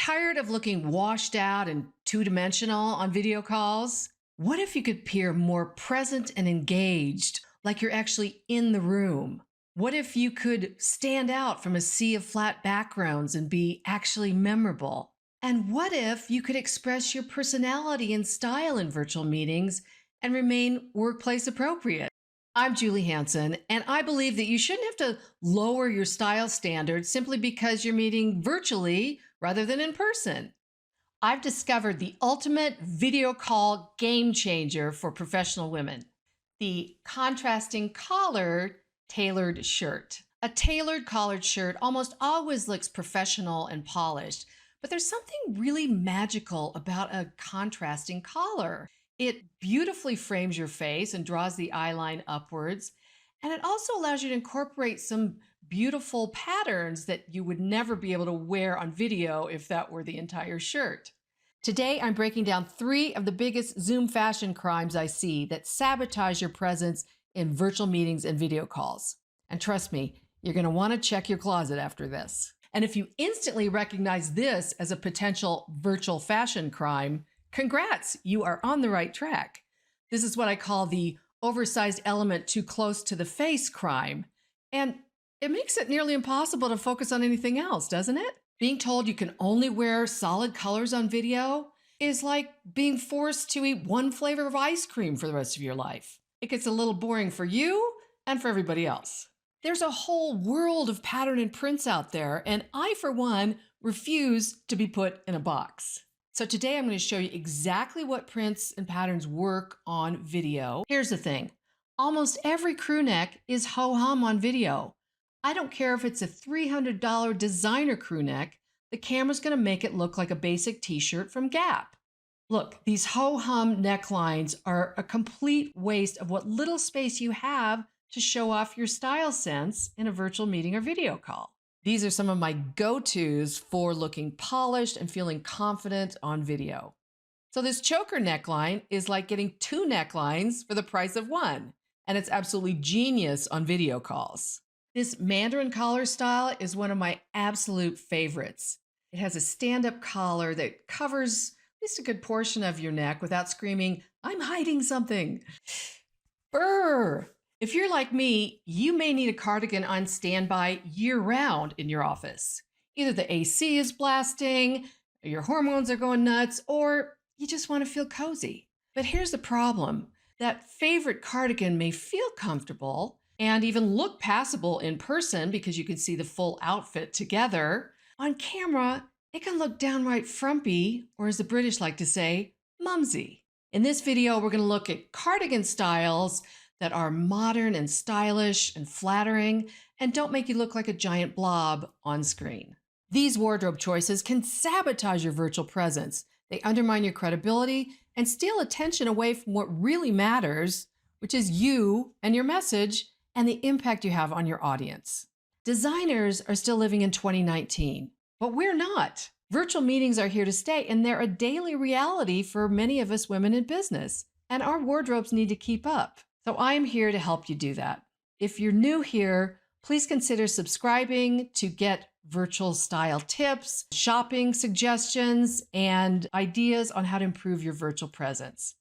Tired of looking washed out and two-dimensional on video calls? What if you could appear more present and engaged, like you're actually in the room? What if you could stand out from a sea of flat backgrounds and be actually memorable? And what if you could express your personality and style in virtual meetings and remain workplace appropriate? I'm Julie Hanson, and I believe that you shouldn't have to lower your style standards simply because you're meeting virtually rather than in person. I've discovered the ultimate video call game changer for professional women: the contrasting collar tailored shirt. A tailored collared shirt almost always looks professional and polished, but there's something really magical about a contrasting collar. It beautifully frames your face and draws the eye line upwards, and it also allows you to incorporate some beautiful patterns that you would never be able to wear on video if that were the entire shirt. Today, I'm breaking down 3 of the biggest Zoom fashion crimes I see that sabotage your presence in virtual meetings and video calls. And trust me, you're going to want to check your closet after this. And if you instantly recognize this as a potential virtual fashion crime, congrats, you are on the right track. This is what I call the oversized element too close to the face crime. And it makes it nearly impossible to focus on anything else, doesn't it? Being told you can only wear solid colors on video is like being forced to eat one flavor of ice cream for the rest of your life. It gets a little boring for you and for everybody else. There's a whole world of pattern and prints out there, and I, for one, refuse to be put in a box. So today I'm going to show you exactly what prints and patterns work on video. Here's the thing. Almost every crew neck is ho-hum on video. I don't care if it's a $300 designer crew neck, the camera's going to make it look like a basic t-shirt from Gap. Look, these ho-hum necklines are a complete waste of what little space you have to show off your style sense in a virtual meeting or video call. These are some of my go-tos for looking polished and feeling confident on video. So this choker neckline is like getting 2 necklines for the price of 1, and it's absolutely genius on video calls. This Mandarin collar style is one of my absolute favorites. It has a stand-up collar that covers at least a good portion of your neck without screaming, "I'm hiding something." Brr! If you're like me, you may need a cardigan on standby year-round in your office. Either the AC is blasting, your hormones are going nuts, or you just want to feel cozy. But here's the problem. That favorite cardigan may feel comfortable and even look passable in person because you can see the full outfit together. On camera, it can look downright frumpy, or as the British like to say, mumsy. In this video, we're going to look at cardigan styles that are modern and stylish and flattering and don't make you look like a giant blob on screen. These wardrobe choices can sabotage your virtual presence. They undermine your credibility and steal attention away from what really matters, which is you and your message and the impact you have on your audience. Designers are still living in 2019, but we're not. Virtual meetings are here to stay, and they're a daily reality for many of us women in business, and our wardrobes need to keep up. So I'm here to help you do that. If you're new here, please consider subscribing to get virtual style tips, shopping suggestions, and ideas on how to improve your virtual presence.